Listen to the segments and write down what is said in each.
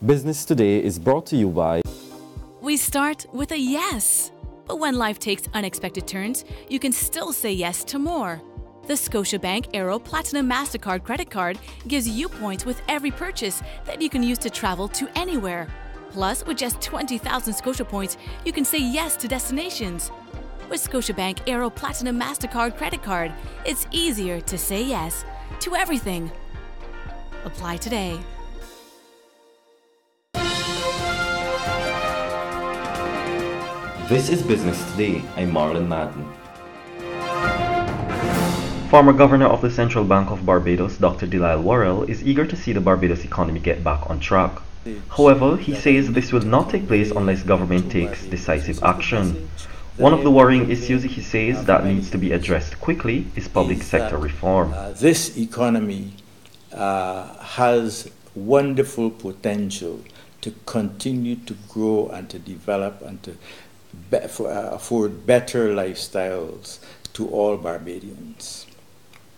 Business Today is brought to you by... We start with a yes. But when life takes unexpected turns, you can still say yes to more. The Scotiabank Aero Platinum MasterCard credit card gives you points with every purchase that you can use to travel to anywhere. Plus, with just 20,000 Scotia points, you can say yes to destinations. With Scotiabank Aero Platinum MasterCard credit card, it's easier to say yes to everything. Apply today. This is Business Today. I'm Marlon Madden. Former Governor of the Central Bank of Barbados, Dr. DeLisle Worrell, is eager to see the Barbados economy get back on track. However, he says this will not take place unless government takes decisive action. One of the worrying issues he says that needs to be addressed quickly is public sector reform. This economy has wonderful potential to continue to grow and to develop and to afford better lifestyles to all Barbadians.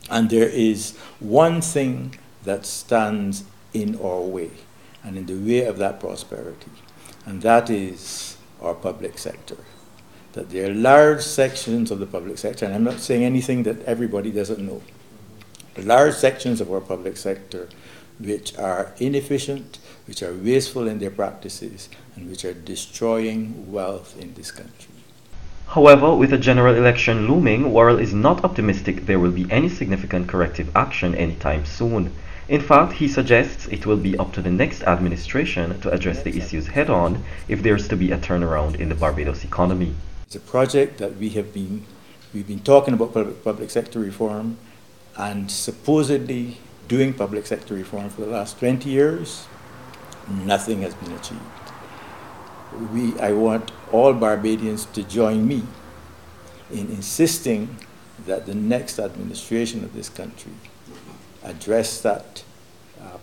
And there is one thing that stands in our way and in the way of that prosperity, and that is our public sector. That there are large sections of the public sector, and I'm not saying anything that everybody doesn't know, large sections of our public sector which are inefficient, which are wasteful in their practices, and which are destroying wealth in this country. However, with a general election looming, Worrell is not optimistic there will be any significant corrective action anytime soon. In fact, he suggests it will be up to the next administration to address the issues head-on if there is to be a turnaround in the Barbados economy. It's a project that we've been talking about public sector reform and supposedly doing public sector reform for the last 20 years. Nothing has been achieved. I want all Barbadians to join me in insisting that the next administration of this country address that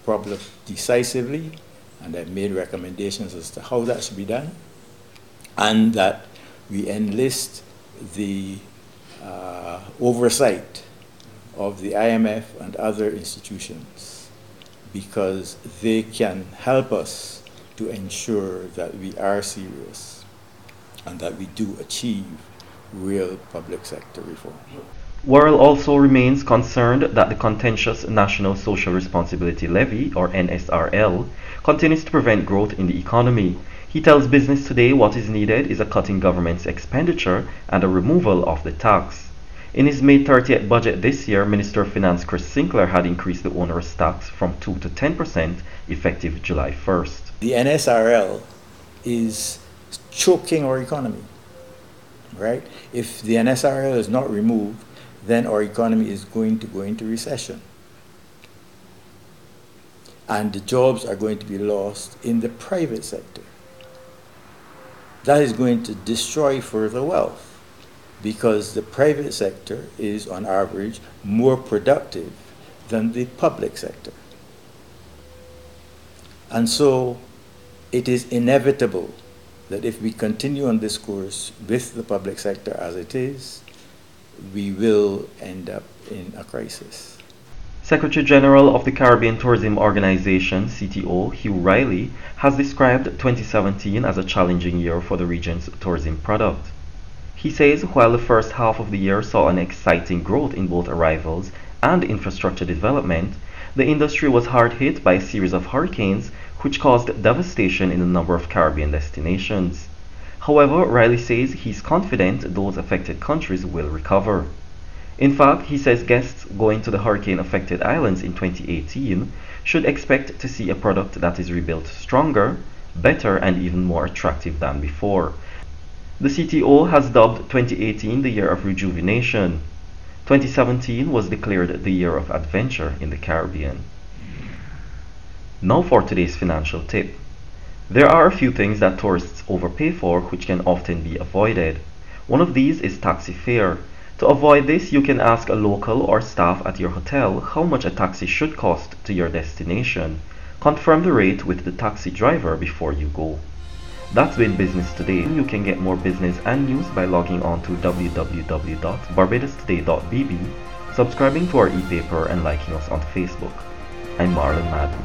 problem decisively, and I've made recommendations as to how that should be done, and that we enlist the oversight of the IMF and other institutions, because they can help us to ensure that we are serious and that we do achieve real public sector reform. Worrell also remains concerned that the contentious National Social Responsibility Levy, or NSRL, continues to prevent growth in the economy. He tells Business Today what is needed is a cut in government's expenditure and a removal of the tax. In his May 30th budget this year, Minister of Finance Chris Sinclair had increased the onerous tax from 2 to 10% effective July 1st. The NSRL is choking our economy, right? If the NSRL is not removed, then our economy is going to go into recession. And the jobs are going to be lost in the private sector. That is going to destroy further wealth, because the private sector is, on average, more productive than the public sector. And so it is inevitable that if we continue on this course with the public sector as it is, we will end up in a crisis. Secretary General of the Caribbean Tourism Organization, CTO, Hugh Riley, has described 2017 as a challenging year for the region's tourism product. He says while the first half of the year saw an exciting growth in both arrivals and infrastructure development, the industry was hard hit by a series of hurricanes which caused devastation in a number of Caribbean destinations. However, Riley says he's confident those affected countries will recover. In fact, he says guests going to the hurricane-affected islands in 2018 should expect to see a product that is rebuilt stronger, better, and even more attractive than before. The CTO has dubbed 2018 the year of rejuvenation. 2017 was declared the year of adventure in the Caribbean. Now for today's financial tip. There are a few things that tourists overpay for which can often be avoided. One of these is taxi fare. To avoid this, you can ask a local or staff at your hotel how much a taxi should cost to your destination. Confirm the rate with the taxi driver before you go. That's been Business Today. You can get more business and news by logging on to www.barbadostoday.bb, subscribing to our e-paper, and liking us on Facebook. I'm Marlon Madden.